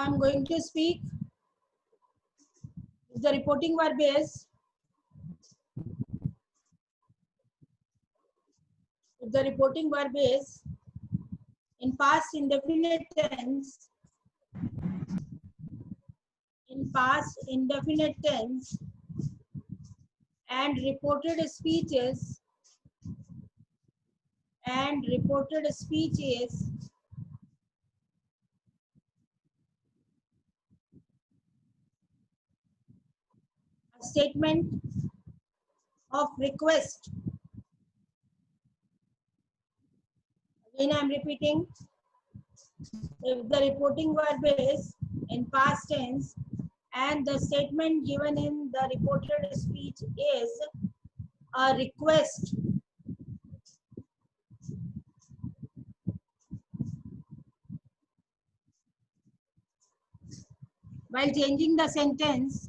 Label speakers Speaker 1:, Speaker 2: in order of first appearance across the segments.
Speaker 1: I'm going to speak. The reporting verb is, the reporting verb is in past indefinite tense, and reported speeches, a statement of request. Again, I'm repeating. If the reporting verb is in past tense and the statement given in the reported speech is a request, while changing the sentence,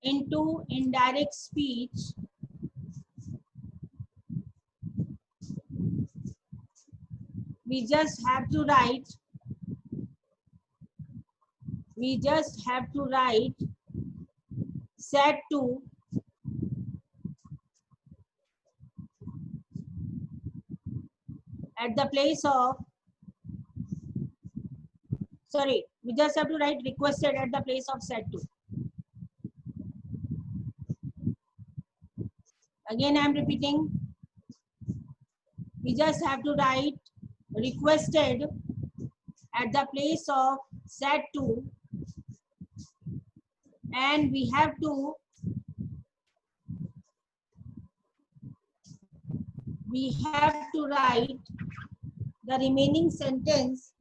Speaker 1: into indirect speech, we just have to write said to at the place of, sorry, we just have to write requested at the place of said to. Again, I'm repeating. We just have to write requested at the place of said to, and we have to write the remaining sentence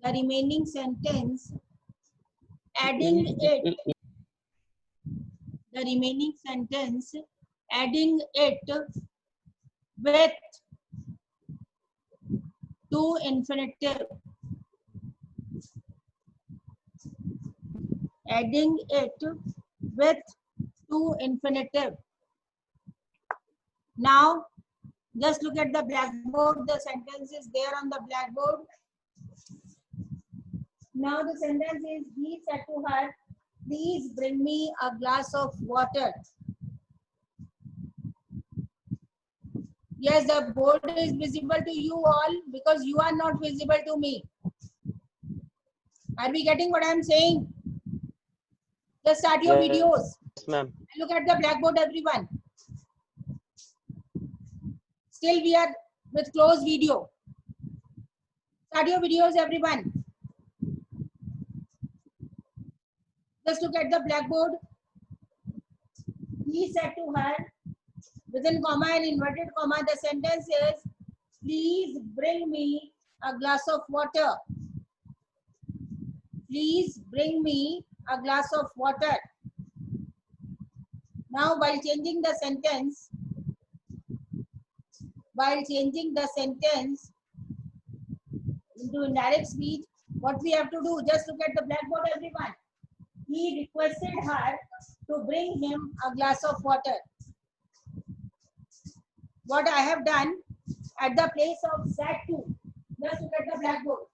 Speaker 1: adding it with to infinitive, Now, just look at the blackboard. The sentence is there on the blackboard. Now the sentence is, he said to her, please bring me a glass of water. Yes, the board is visible to you all because you are not visible to me. Are we getting what I am saying? Just start your videos.
Speaker 2: Yes, ma'am.
Speaker 1: Look at the blackboard, everyone. Still we are with closed video. Start your videos, everyone. Just look at the blackboard. He said to her, within comma and inverted comma, the sentence is, please bring me a glass of water. Please bring me a glass of water. Now, while changing the sentence into indirect speech, what we have to do, just look at the blackboard, everyone. He requested her to bring him a glass of water. What I have done, at the place of said to, just look at the blackboard.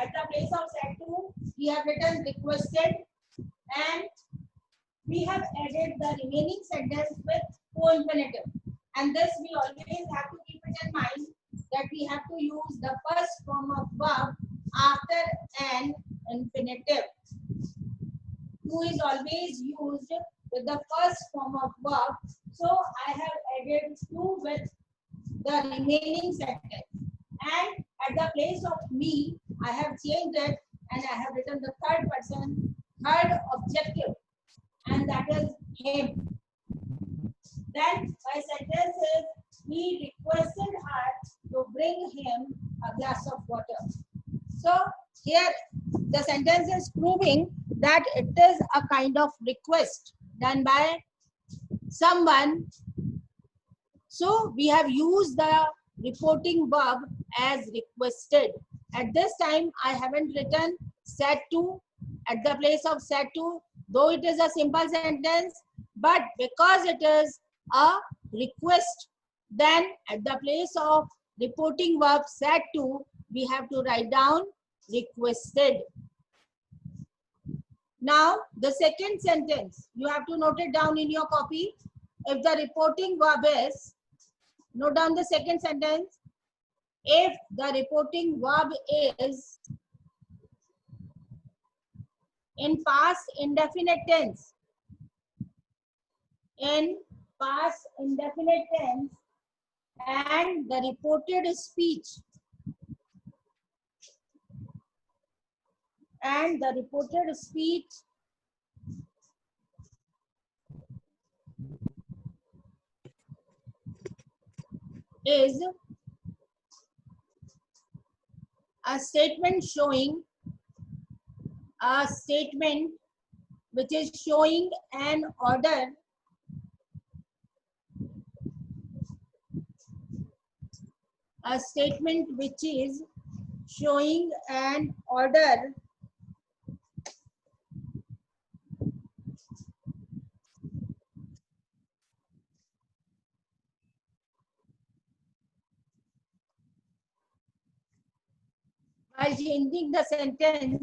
Speaker 1: At the place of said to, we have written requested, and we have added the remaining sentence with co-infinitive. And this we always have to keep it in mind that we have to use the first form of verb after an infinitive. To is always used with the first form of verb. So I have added to with the remaining sentence. And at the place of me, I have changed it and I have written the third person, third objective, and that is him. Then my sentence is, he requested her to bring him a glass of water. So here the sentence is proving that it is a kind of request done by someone. So we have used the reporting verb as requested. At this time, I haven't written set2 at the place of set2, though it is a simple sentence, but because it is a request, then at the place of reporting verb set2, we have to write down requested. Now, the second sentence, you have to note it down in your copy. If the reporting verb is, note down the second sentence. If the reporting verb is in past indefinite tense, in past indefinite tense, and the reported speech is a statement which is showing an order while changing the sentence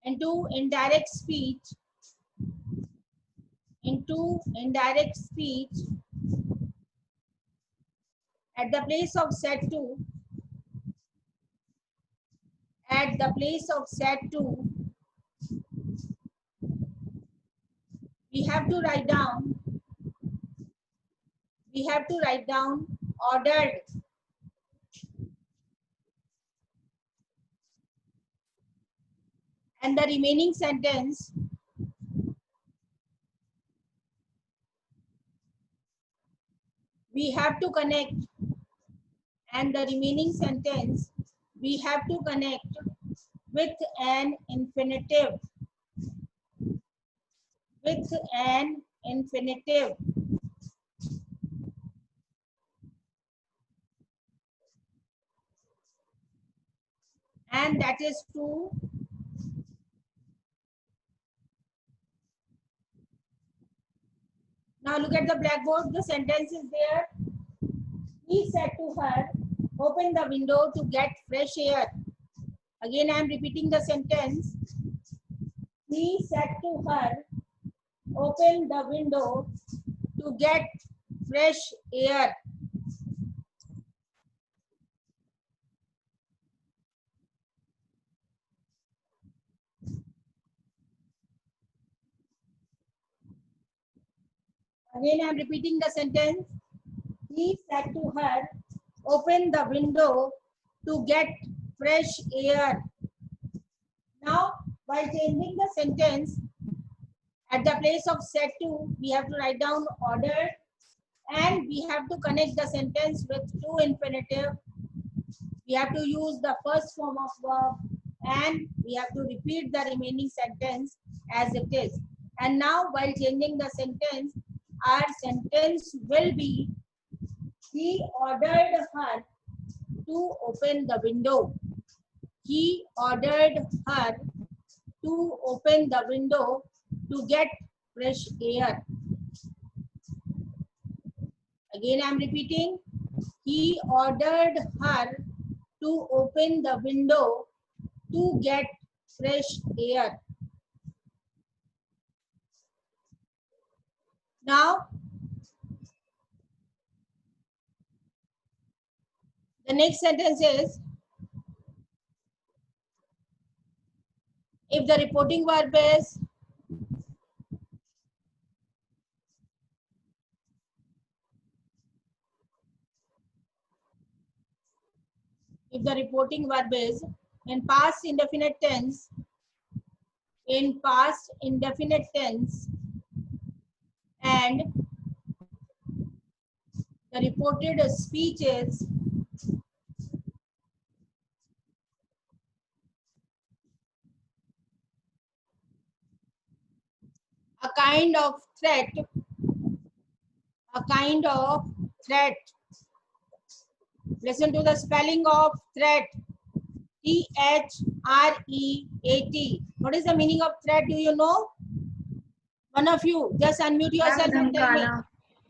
Speaker 1: into indirect speech at the place of set2, we have to write down ordered, and the remaining sentence we have to connect with an infinitive, and that is true. Now look at the blackboard. The sentence is there. He said to her, open the window to get fresh air. Again, I am repeating the sentence. He said to her, open the window to get fresh air. Again, I am repeating the sentence. He said to her, open the window to get fresh air. Now, while changing the sentence, at the place of set2, we have to write down ordered, and we have to connect the sentence with to infinitive. We have to use the first form of verb, and we have to repeat the remaining sentence as it is. And now, while changing the sentence, our sentence will be, he ordered her to open the window. He ordered her to open the window to get fresh air. Again, I am repeating. He ordered her to open the window to get fresh air. Now, the next sentence is, if the reporting verb is in past indefinite tense, and the reported speech is a kind of threat, a kind of threat. Listen to the spelling of threat. T-H-R-E-A-T. What is the meaning of threat? Do you know? One of you, just unmute yourself and tell me.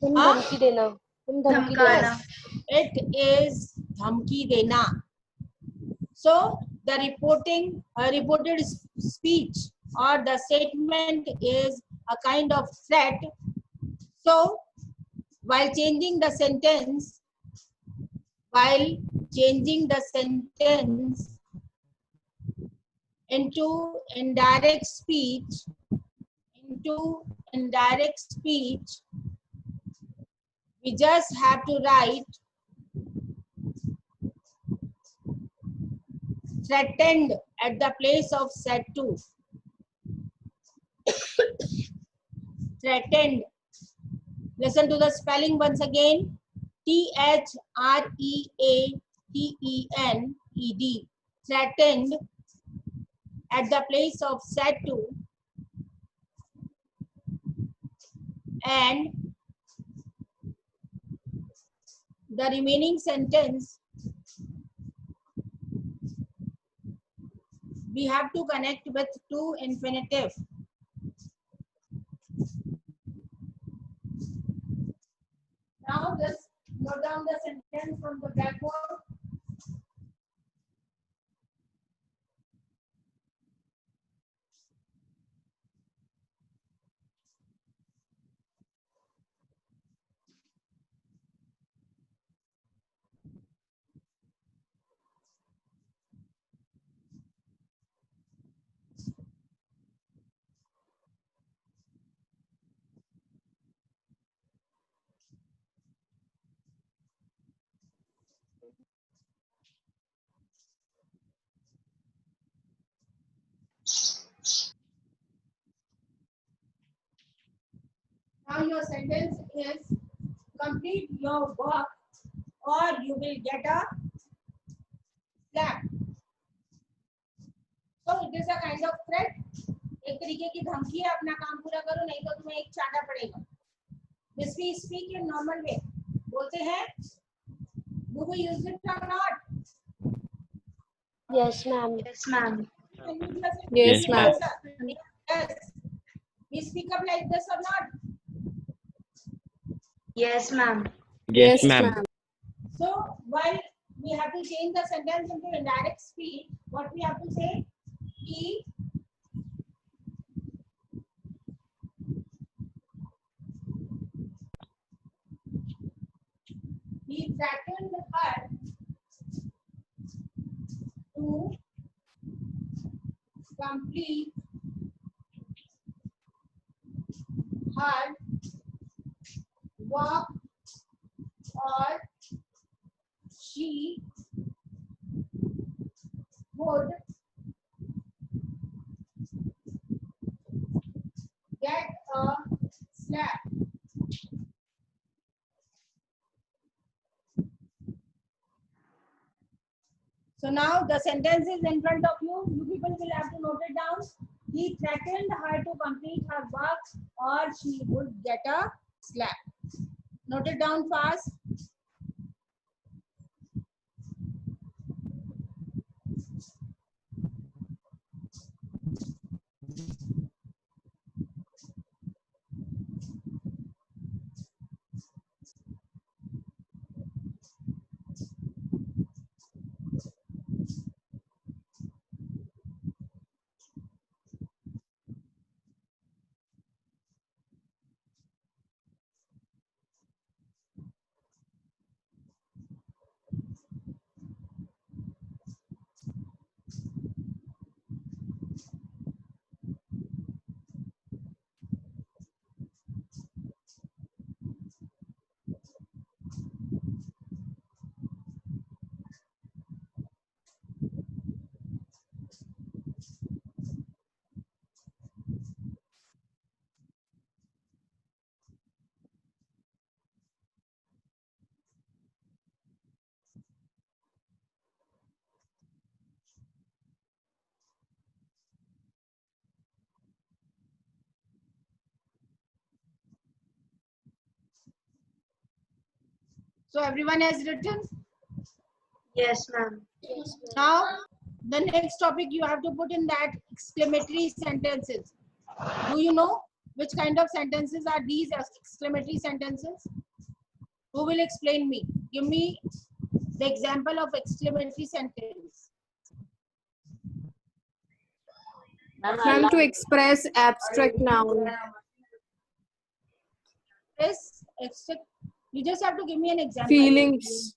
Speaker 2: धमकी देना, धमकी देना.
Speaker 1: Yes, it is dhamki dena. So the reported speech or the statement is a kind of threat. So while changing the sentence into indirect speech, we just have to write threatened at the place of said to. Threatened. Listen to the spelling once again. T-H-R-E-A-T-E-N-E-D. Threatened at the place of said to, and the remaining sentence we have to connect with to infinitive. Now just note down the sentence from the blackboard. Now your sentence is complete your work or you will get a slap. So it is a kind of threat. एक तरीके की धमकी है, अपना काम पूरा करो नहीं तो तुम्हें एक चाटा पड़ेगा. This we speak in normal way. बोलते हैं, do we use it or not?
Speaker 2: Yes, ma'am.
Speaker 3: Yes, ma'am.
Speaker 2: Yes, ma'am.
Speaker 1: Yes. We speak up like this or not?
Speaker 3: Yes, ma'am.
Speaker 2: Yes, ma'am.
Speaker 1: So while we have to change the sentence into indirect speech, what we have to say? He threatened her to complete her work or she would get a slap. So now the sentence is in front of you. You people will have to note it down. He threatened her to complete her work or she would get a slap. Note it down fast. So everyone has written.
Speaker 3: Yes, ma'am.
Speaker 1: Now, the next topic you have to put in that exclamatory sentences. Do you know which kind of sentences are these as exclamatory sentences? Who will explain me? Give me the example of exclamatory sentence.
Speaker 2: Ma'am, to express abstract noun.
Speaker 1: Yes, you just have to give me an example.
Speaker 2: Feelings.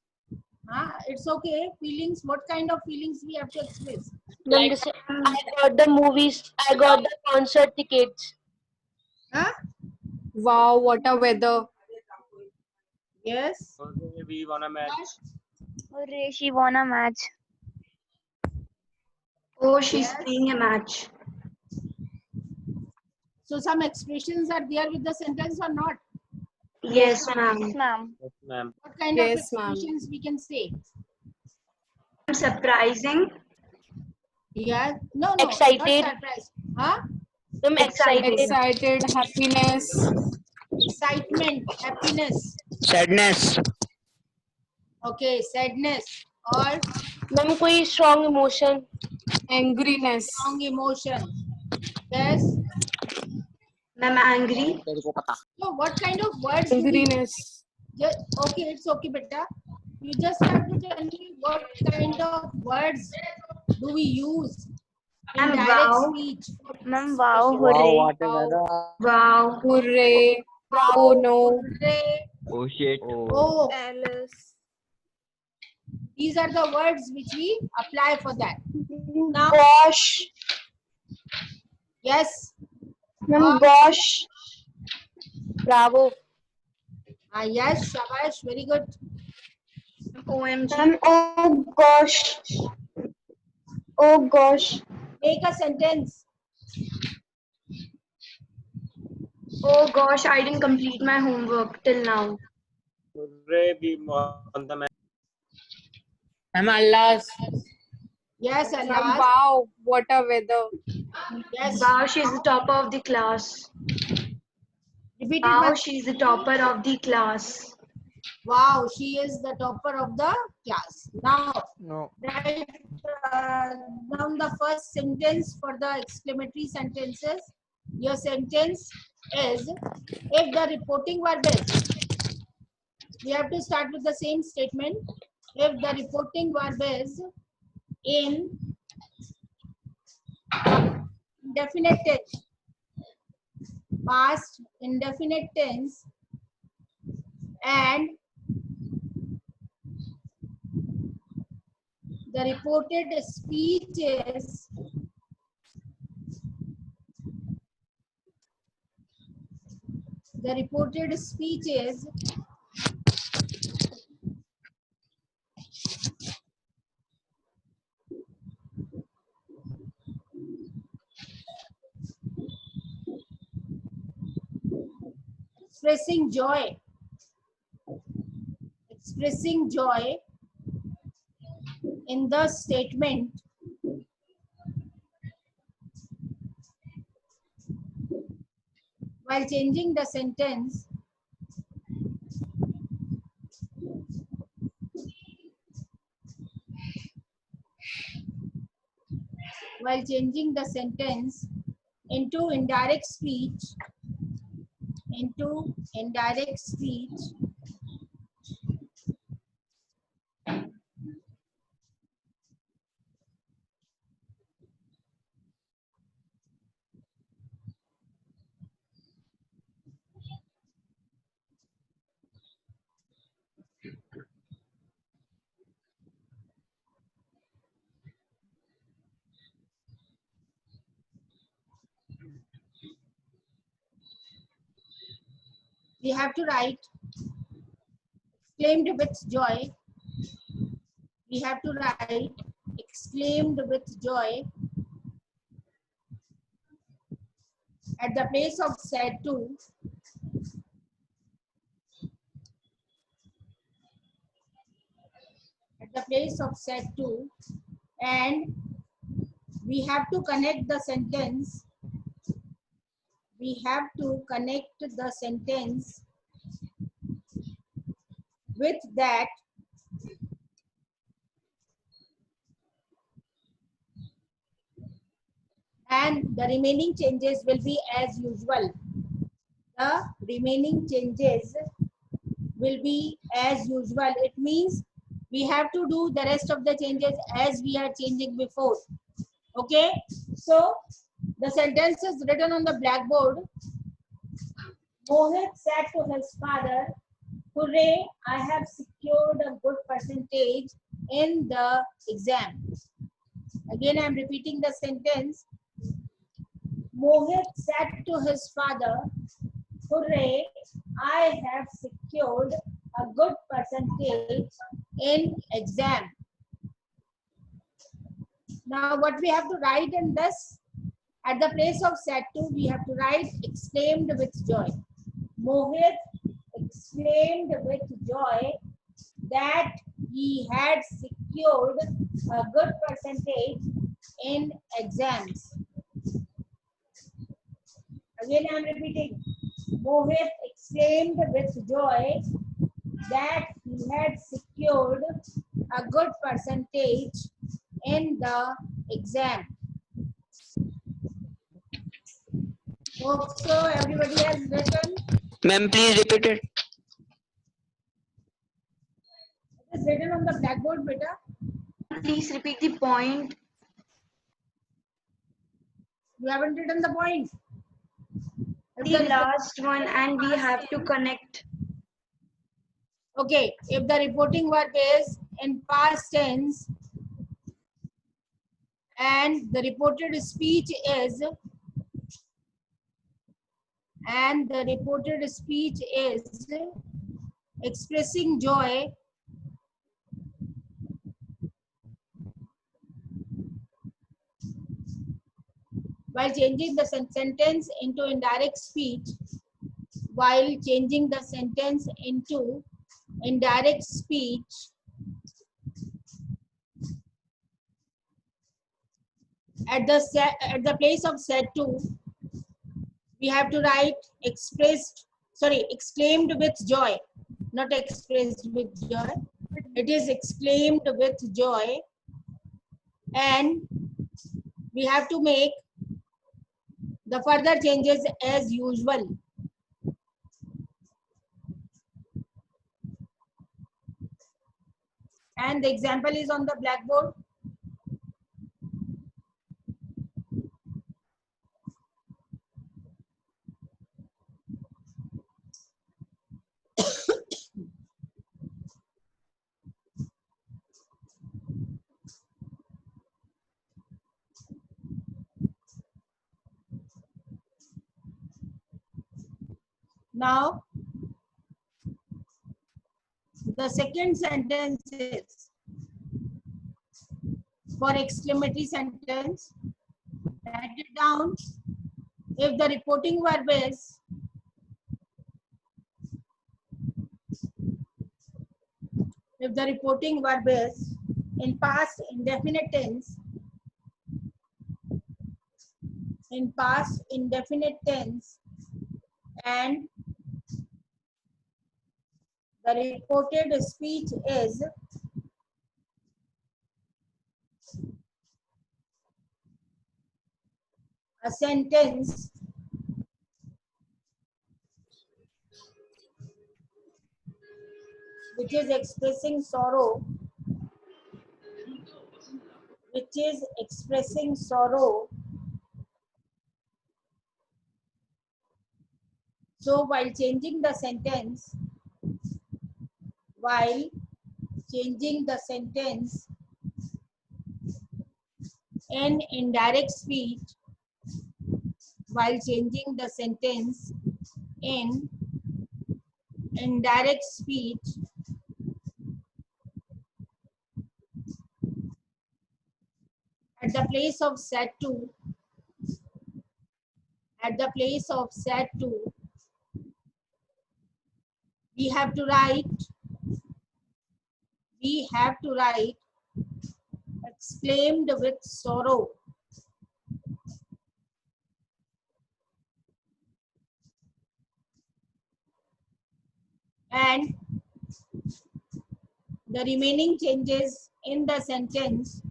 Speaker 1: It's okay. Feelings, what kind of feelings we have to express?
Speaker 2: Ma'am, this I got the movies. I got the concert tickets.
Speaker 1: Huh?
Speaker 2: Wow, what a weather.
Speaker 1: Yes.
Speaker 4: We won a match.
Speaker 5: Hooray, she won a match.
Speaker 3: Oh, she's
Speaker 1: Yes.
Speaker 3: playing a match.
Speaker 1: So some expressions are there with the sentence or not?
Speaker 3: Yes,
Speaker 5: Yes,
Speaker 3: ma'am.
Speaker 5: ma'am.
Speaker 4: Yes, ma'am.
Speaker 1: What kind
Speaker 2: Yes,
Speaker 1: of
Speaker 2: ma'am.
Speaker 1: expressions we can say?
Speaker 3: Surprising.
Speaker 1: Yeah. No.
Speaker 2: Excited.
Speaker 1: Not surprise. Huh?
Speaker 2: I'm
Speaker 3: Excited.
Speaker 2: excited, happiness,
Speaker 1: Excitement, happiness.
Speaker 4: Sadness.
Speaker 1: Okay, sadness or
Speaker 2: ma'am, कोई strong emotion, angriness,
Speaker 1: strong emotion. Yes.
Speaker 3: Ma'am, angry.
Speaker 1: So what kind of words do we
Speaker 2: angriness,
Speaker 1: okay, it's okay, beta. You just have to tell me what kind of words do we use in
Speaker 3: And
Speaker 1: direct
Speaker 3: wow.
Speaker 1: speech.
Speaker 5: Ma'am, wow,
Speaker 4: Wow,
Speaker 5: hooray.
Speaker 4: what a weather.
Speaker 3: Wow.
Speaker 2: hooray, bravo, no,
Speaker 1: Hooray.
Speaker 4: Oh shit.
Speaker 1: Oh,
Speaker 2: Alice,
Speaker 1: these are the words which we apply for that. Now,
Speaker 2: gosh,
Speaker 1: yes.
Speaker 2: ma'am, gosh, bravo,
Speaker 1: Yes, Shabash, very good.
Speaker 3: OMG.
Speaker 2: ma'am, oh gosh,
Speaker 1: Make a sentence.
Speaker 3: Oh gosh, I didn't complete my homework till now.
Speaker 4: Hooray, we won the match. I'm Allah's.
Speaker 1: Yes,
Speaker 2: ma'am,
Speaker 1: Allah.
Speaker 2: wow, what a weather,
Speaker 1: Yes.
Speaker 3: Wow, she's the topper of the class.
Speaker 1: Repeat it
Speaker 3: Wow,
Speaker 1: once.
Speaker 3: she's the topper of the class.
Speaker 1: Wow, she is the topper of the class. Now,
Speaker 4: No.
Speaker 1: write down the first sentence for the exclamatory sentences. Your sentence is, if the reporting verb is, we have to start with the same statement. If the reporting verb is in indefinite tense, past indefinite tense, and the reported speech is expressing joy in the statement while changing the sentence into indirect speech we have to write exclaimed with joy. We have to write exclaimed with joy at the place of said to. At the place of said to, and we have to connect the sentence. We have to connect the sentence with that and the remaining changes will be as usual. The remaining changes will be as usual. It means we have to do the rest of the changes as we are changing before. Okay, so the sentence is written on the blackboard. Mohit said to his father, "Hooray, I have secured a good percentage in the exam." Again, I am repeating the sentence. Mohit said to his father, "Hooray, I have secured a good percentage in exam." Now, what we have to write in this? At the place of said to, we have to write exclaimed with joy. Mohit exclaimed with joy that he had secured a good percentage in exams. Again, I am repeating. Mohit exclaimed with joy that he had secured a good percentage in the exam. Hope so everybody has written.
Speaker 4: Ma'am, please repeat it.
Speaker 1: It is written on the blackboard, beta.
Speaker 3: Please repeat the point.
Speaker 1: You haven't written the point.
Speaker 3: The last one, and we have to connect.
Speaker 1: Okay, if the reporting verb is in past tense and the reported speech is expressing joy while changing the sentence into indirect speech, at the place of said to, we have to write exclaimed with joy, not expressed with joy. It is exclaimed with joy, and we have to make the further changes as usual. And the example is on the blackboard. Now, the second sentence is for exclamatory sentence. Write it down. If the reporting verb is in past indefinite tense, and the reported speech is a sentence which is expressing sorrow, So while changing the sentence in indirect speech, at the place of said to, we have to write exclaimed with sorrow. And the remaining changes in the sentence,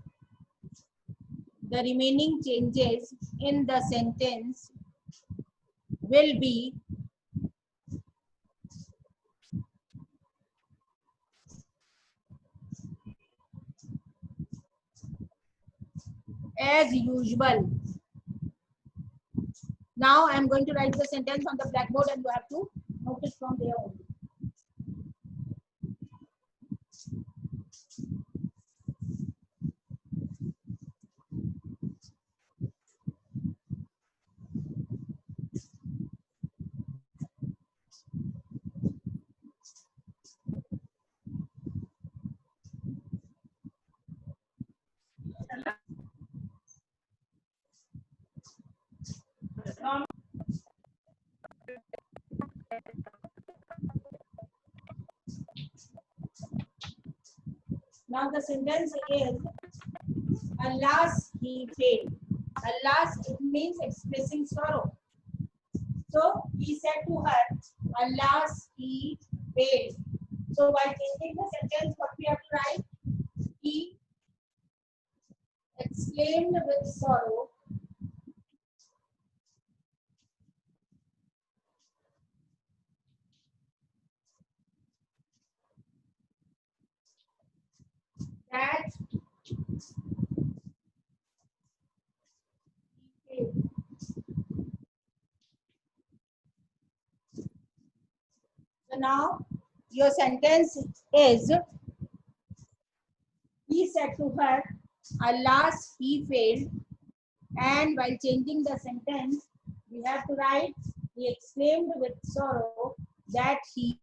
Speaker 1: will be as usual. Now I am going to write the sentence on the blackboard and you have to note it from there only. Now the sentence is, alas, he failed. Alas, it means expressing sorrow. So he said to her, alas, he failed. So while changing the sentence, what we have to write? He exclaimed with sorrow that he failed. So now your sentence is, he said to her, alas, he failed. And while changing the sentence, we have to write, he exclaimed with sorrow that he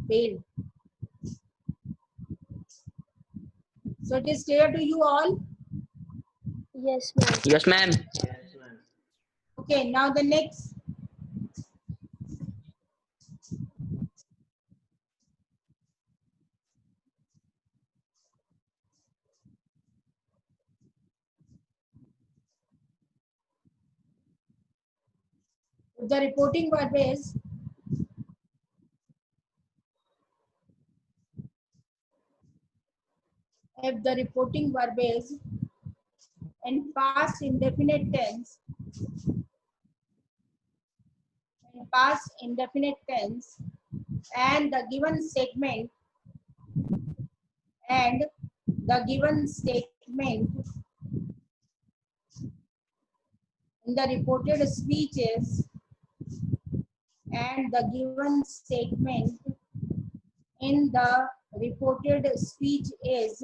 Speaker 1: failed. So it is clear to you all?
Speaker 2: Yes, ma'am.
Speaker 4: Yes, ma'am.
Speaker 1: Okay, now the next. The reporting verb is, if the reporting verb is in past indefinite tense, and the given statement in the reported speech is, and the given statement in the reported speech is,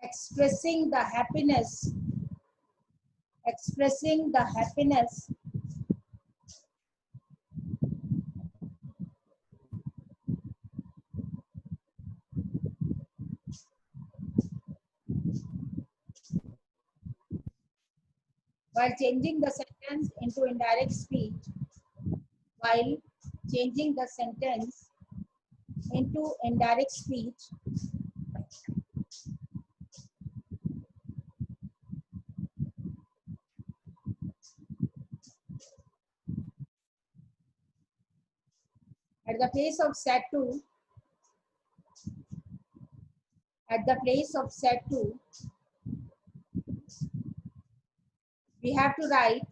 Speaker 1: expressing the happiness while changing the sentence into indirect speech, at the place of sat to, we have to write,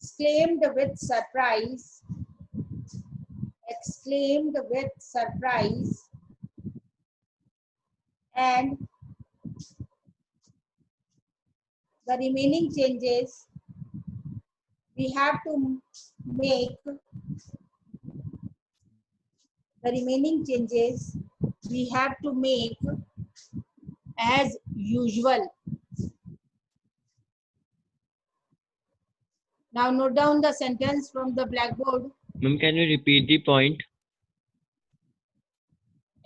Speaker 1: exclaimed with surprise, and the remaining changes we have to make as usual. Now note down the sentence from the blackboard.
Speaker 4: Ma'am, can you repeat the point?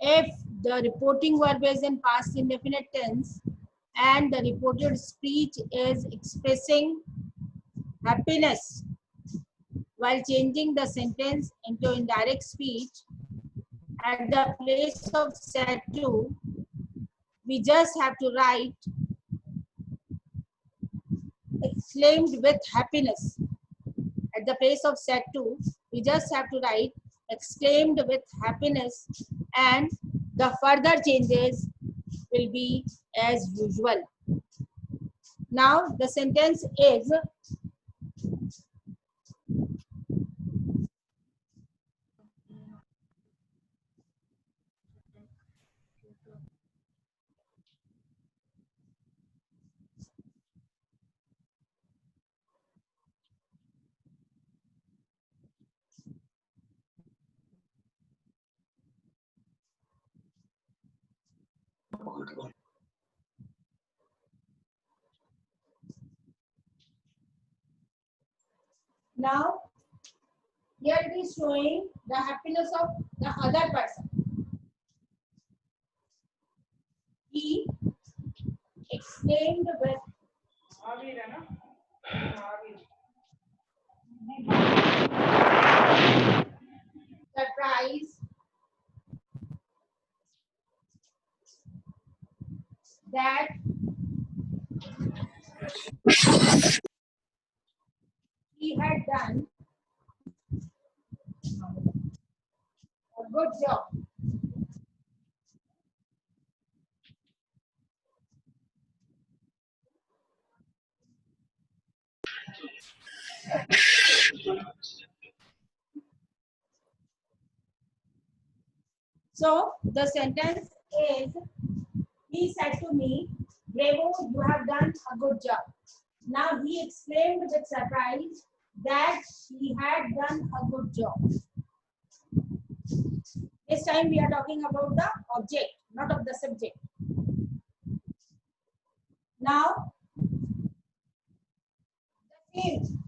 Speaker 1: If the reporting verb is in past indefinite tense and the reported speech is expressing happiness, while changing the sentence into indirect speech, at the place of said to, we just have to write, exclaimed with happiness. At the place of set to, we just have to write exclaimed with happiness, and the further changes will be as usual. Now the sentence is, now here it is showing the happiness of the other person. He exclaimed with surprise that he had done a good job. So the sentence is, he said to me, Bravo, you have done a good job. Now he exclaimed with surprise that he had done a good job. This time we are talking about the object, not of the subject. Now, the same.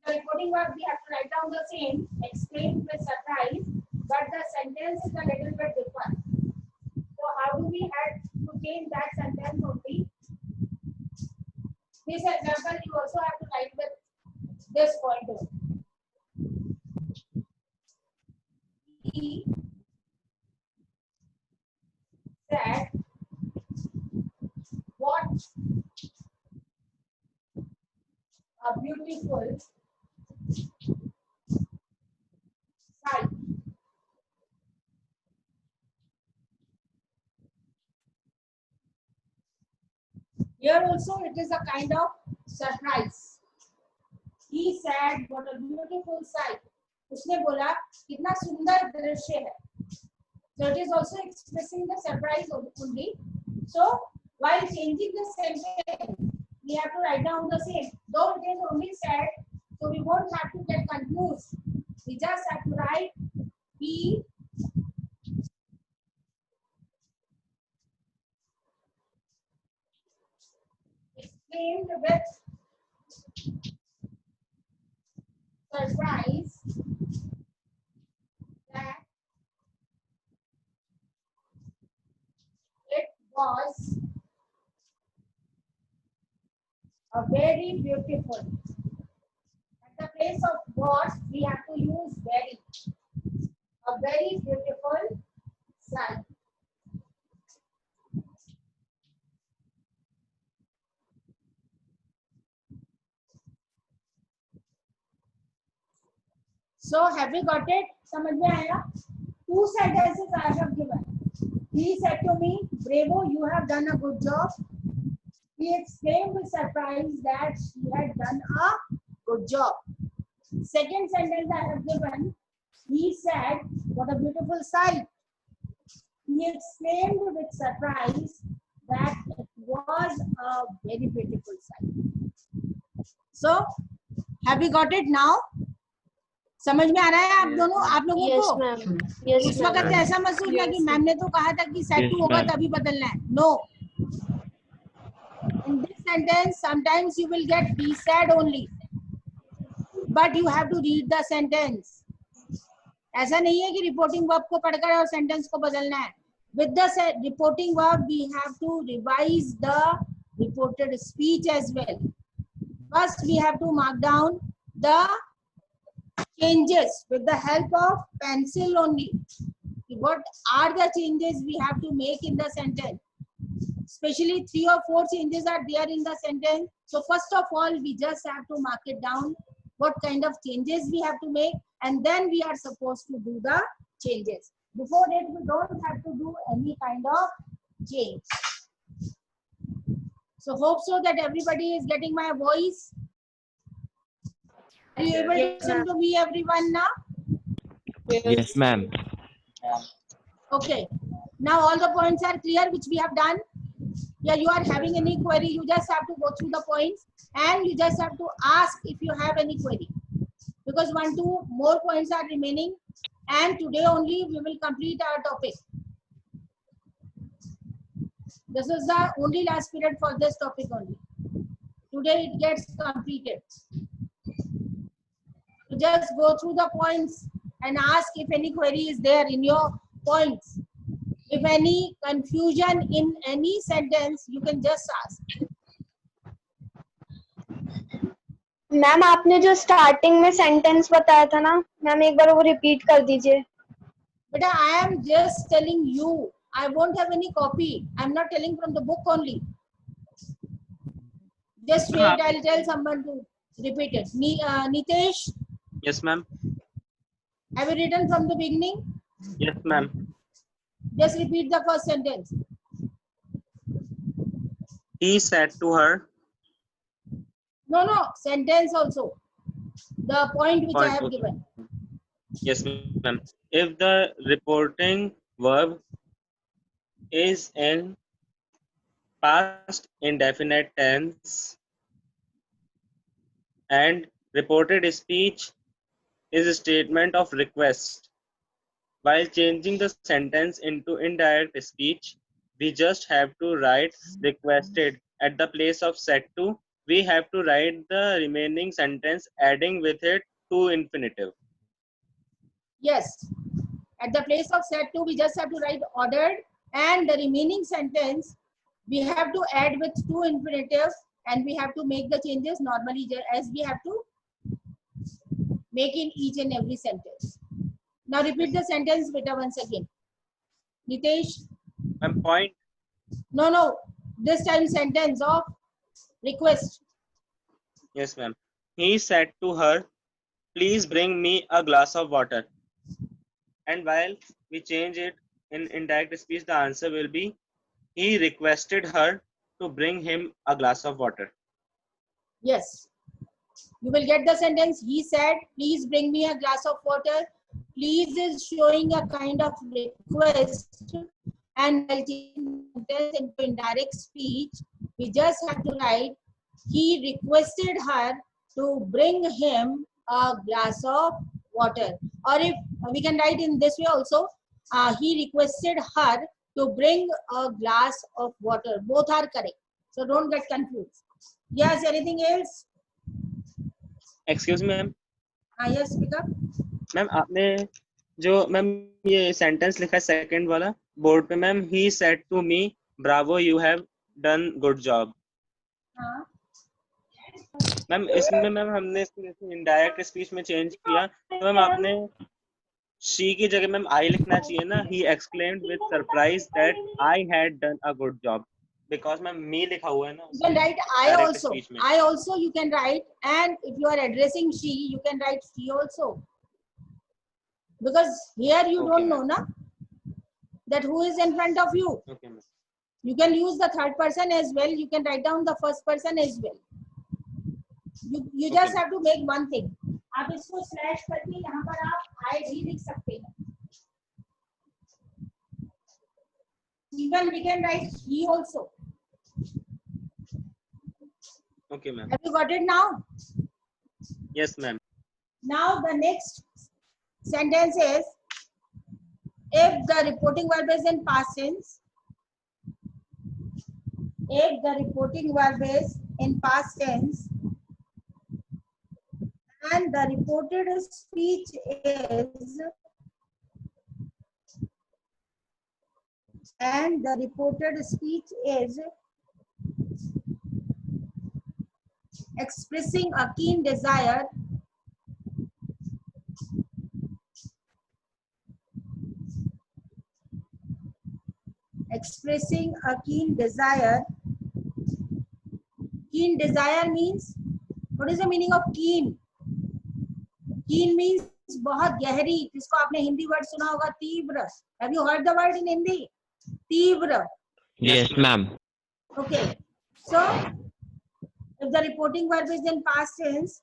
Speaker 1: The reporting verb, we have to write down the same, exclaimed with surprise, but the sentence is a little bit different. So how do we have to change that sentence only? This example you also have to write with this pointer. He said, what a beautiful sight. Here also it is a kind of surprise. He said, what a beautiful sight. उसने बोला कितना सुंदर दृश्य है. So it is also expressing the surprise only. So while changing the sentence, we have to write down the same. Though it is only said, so we won't have to get confused. We just have to write he exclaimed with surprise that it was a very beautiful. At the place of was, we have to use very. A very beautiful sight. So have we got it? समझ में आया? Two sentences I have given. He said to me, Bravo, you have done a good job. He exclaimed with surprise that she had done a good job. Second sentence I have given, he said, what a beautiful sight. He exclaimed with surprise that it was a very beautiful sight. So, have you got it now? समझ में आ रहा है आप दोनों आप लोगों
Speaker 2: Yes,
Speaker 1: को?
Speaker 2: ma'am. Yes,
Speaker 1: उस वक्त
Speaker 2: ma'am.
Speaker 1: ऐसा मत सोचना कि मैम ने तो कहा था कि सेट
Speaker 4: Yes,
Speaker 1: टू होगा
Speaker 4: ma'am.
Speaker 1: तभी बदलना है. No. In this sentence, sometimes you will get be said only, but you have to read the sentence. ऐसा नहीं है कि reporting verb को पढ़कर और sentence को बदलना है. With the reporting verb, we have to revise the reported speech as well. First, we have to mark down the changes with the help of pencil only. What are the changes we have to make in the sentence? especially 3 or 4 changes are there in the sentence. So first of all, we just have to mark it down, what kind of changes we have to make, and then we are supposed to do the changes. Before that, we don't have to do any kind of change. So hope so that everybody is getting my voice. Are you able to listen to me, everyone, now?
Speaker 4: Yes, ma'am.
Speaker 1: Okay. Now all the points are clear, which we have done. Yeah, you are having any query, you just have to go through the points and you just have to ask if you have any query. Because 1-2 more points are remaining and today only we will complete our topic. This is the only last period for this topic only. Today it gets completed. So just go through the points and ask if any query is there in your points. If any confusion in any sentence, you can just ask.
Speaker 3: Ma'am आपने जो starting में sentence बताया था ना ma'am एक बार वो repeat कर दीजिए.
Speaker 1: But I am just telling you, I won't have any copy. I'm not telling from the book only. Just wait, I'll tell someone to repeat it. Nitesh,
Speaker 6: Yes, ma'am.
Speaker 1: have you written from the beginning?
Speaker 6: Yes, ma'am.
Speaker 1: Just repeat the first sentence.
Speaker 6: He said to her.
Speaker 1: No, sentence also. The point which I have
Speaker 6: Okay.
Speaker 1: given.
Speaker 6: Yes, ma'am. If the reporting verb is in past indefinite tense and reported speech is a statement of request, while changing the sentence into indirect speech, we just have to write requested at the place of said to. We have to write the remaining sentence adding with it to infinitive.
Speaker 1: Yes. At the place of said to, we just have to write ordered, and the remaining sentence we have to add with to infinitive, and we have to make the changes normally as we have to make in each and every sentence. Now repeat the sentence better once again. Nitesh.
Speaker 6: Point.
Speaker 1: No. This time sentence of request.
Speaker 6: Yes, ma'am. He said to her, please bring me a glass of water. And while we change it in indirect speech, the answer will be, he requested her to bring him a glass of water.
Speaker 1: Yes. You will get the sentence, he said, please bring me a glass of water. Please is showing a kind of request, and while changing sentence into indirect speech, we just have to write, he requested her to bring him a glass of water. Or if we can write in this way also, he requested her to bring a glass of water. Both are correct. So don't get confused. Yes, anything else?
Speaker 6: Excuse me, ma'am.
Speaker 1: Yes, speak up.
Speaker 6: Ma'am आपने जो ma'am ये sentence लिखा है second वाला board पे ma'am, he said to me, bravo, you have done good job. Ma'am इसमें ma'am हमने indirect speech में चेंज किया, तो मैम आपने she की जगह मैम I लिखना चाहिए ना. He exclaimed with surprise that I had done a good job, because ma'am me लिखा हुआ है ना.
Speaker 1: You can write I also. I also you can write, and if you are addressing she, you can write she also. Because here you don't know na that who is in front of you.
Speaker 6: Okay, ma'am.
Speaker 1: You can use the third person as well. You can write down the first person as well. You just have to make one thing. आप इसको slash करके यहाँ पर आप I भी लिख सकते हैं. Even we can write he also.
Speaker 6: Okay, ma'am.
Speaker 1: Have you got it now?
Speaker 6: Yes, ma'am.
Speaker 1: Now the next sentence is, if the reporting verb is in past tense, if the reporting verb is in past tense and the reported speech is expressing a keen desire expressing a keen desire. Keen desire means, what is the meaning of keen? Keen means बहुत गहरी, जिसको आपने Hindi word सुना होगा तीव्र. Have you heard the word in Hindi? तीव्र.
Speaker 4: Yes, ma'am.
Speaker 1: Okay. So if the reporting verb is in past tense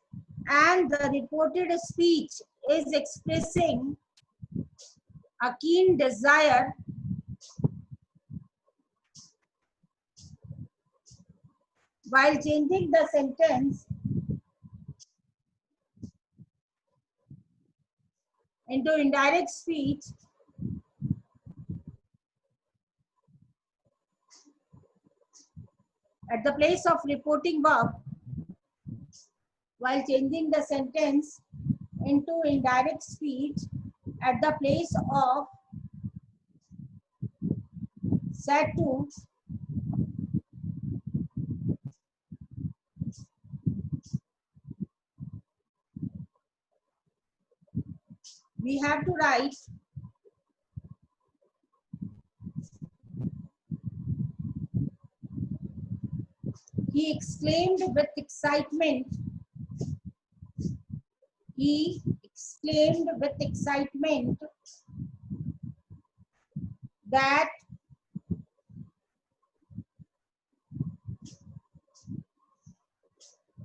Speaker 1: and the reported speech is expressing a keen desire, while changing the sentence into indirect speech, at the place of reporting verb, while changing the sentence into indirect speech, at the place of set to, we have to write he exclaimed with excitement. He exclaimed with excitement that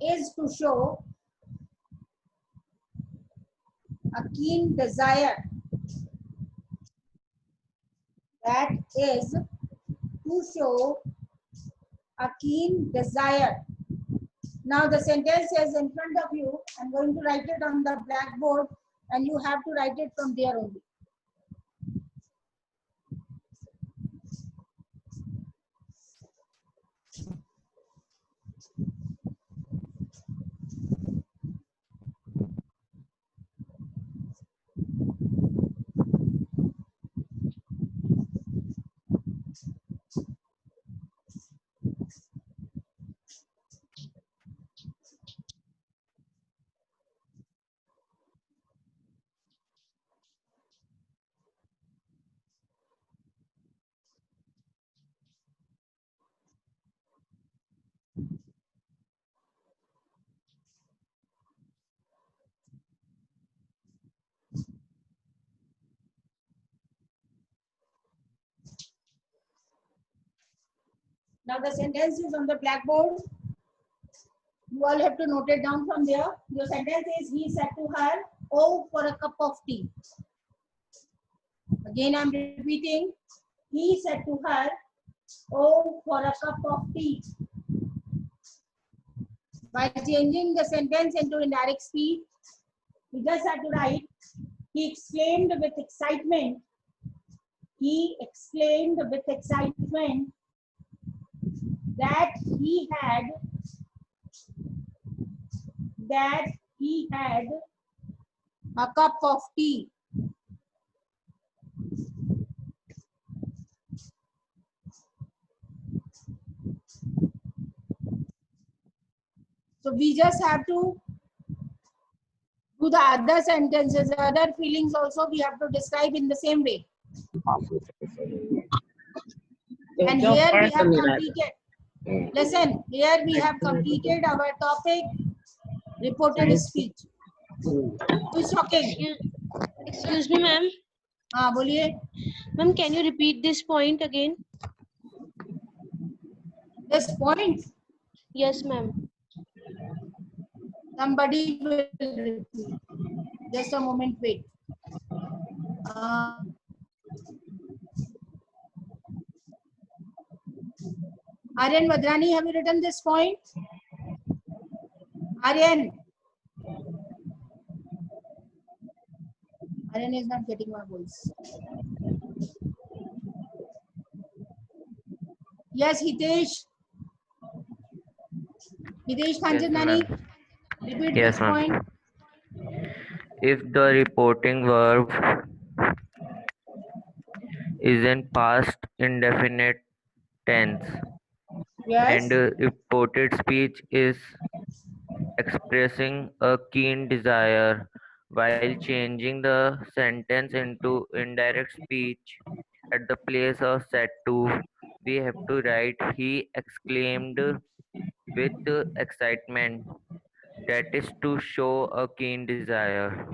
Speaker 1: is to show a keen desire. That is to show a keen desire. Now the sentence is in front of you. I'm going to write it on the blackboard and you have to write it from there only. Now the sentence is on the blackboard. You all have to note it down from there. Your sentence is, he said to her, "Oh, for a cup of tea." Again, I'm repeating. He said to her, "Oh, for a cup of tea." By changing the sentence into indirect speech, we just have to write, he exclaimed with excitement. He exclaimed with excitement that he had a cup of tea. So we just have to do the other sentences, other feelings also we have to describe in the same way. And here we have completed. Listen, here we have completed our topic, reported speech. Who is talking?
Speaker 2: Excuse me, ma'am.
Speaker 1: हाँ बोलिए.
Speaker 2: Ma'am, can you repeat this point again?
Speaker 1: This point,
Speaker 2: Yes, ma'am.
Speaker 1: somebody will repeat. Just a moment, wait. Aryan Vadrani, have you written this point? Aryan. Aryan is not getting my voice. Yes, Hitesh. Hitesh Kanchandani, repeat
Speaker 4: Yes,
Speaker 1: this
Speaker 4: ma'am.
Speaker 1: point.
Speaker 4: If the reporting verb is in past indefinite tense
Speaker 1: Yes.
Speaker 4: and reported speech is expressing a keen desire while changing the sentence into indirect speech, at the place of set 2, we have to write he exclaimed with excitement. That is to show a keen desire.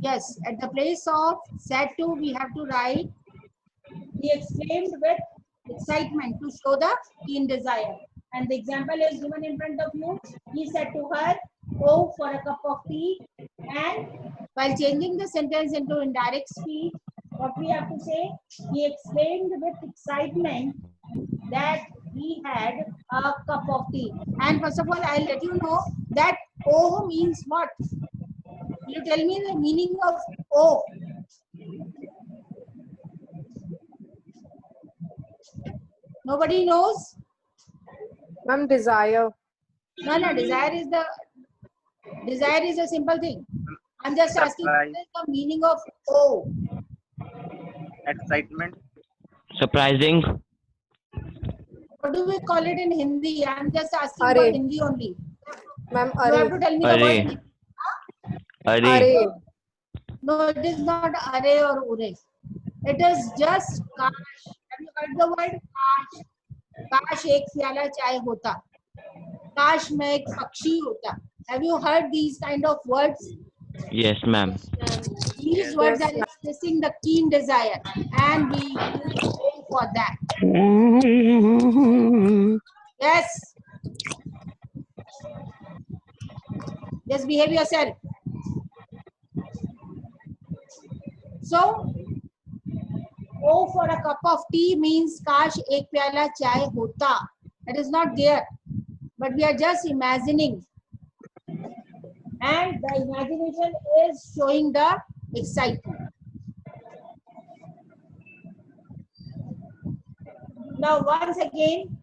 Speaker 1: Yes, at the place of Z2, we have to write he exclaimed with excitement to show the keen desire. And the example is given in front of you. He said to her, "Oh, for a cup of tea." And while changing the sentence into indirect speech, what we have to say? He exclaimed with excitement that he had a cup of tea. And first of all, I'll let you know that "oh" means what? Will you tell me the meaning of "oh"? Nobody knows?
Speaker 7: Ma'am, desire.
Speaker 1: No, desire is a simple thing. I'm just asking what
Speaker 6: Surprise.
Speaker 1: is the meaning of "oh"?
Speaker 6: Excitement.
Speaker 4: Surprising.
Speaker 1: What do we call it in Hindi? I'm just asking for
Speaker 7: Array.
Speaker 1: Hindi only.
Speaker 7: Ma'am,
Speaker 1: You have to
Speaker 7: array.
Speaker 1: tell me the word.
Speaker 4: Array. Array.
Speaker 7: Array.
Speaker 1: No, it is not array or ure. It is just kash. Have you heard the word kash? काश एक प्याला चाय होता, काश मैं एक पक्षी होता. Have you heard these kind of words?
Speaker 4: Yes, ma'am.
Speaker 1: These words are expressing the keen desire, and we use "oh" for that. Yes. Just behave yourself. So, "oh, for a cup of tea" means kash ek pyala chai hota. That is not there, but we are just imagining. And the imagination is showing the excitement. Now, once again,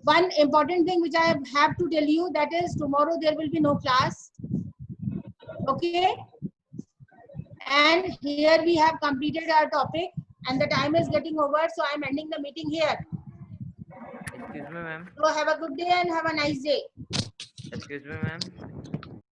Speaker 1: one important thing which I have to tell you, that is tomorrow there will be no class. Okay? And here we have completed our topic and the time is getting over, so I am ending the meeting here.
Speaker 4: Excuse me, ma'am.
Speaker 1: So have a good day and have a nice day.
Speaker 4: Excuse me, ma'am.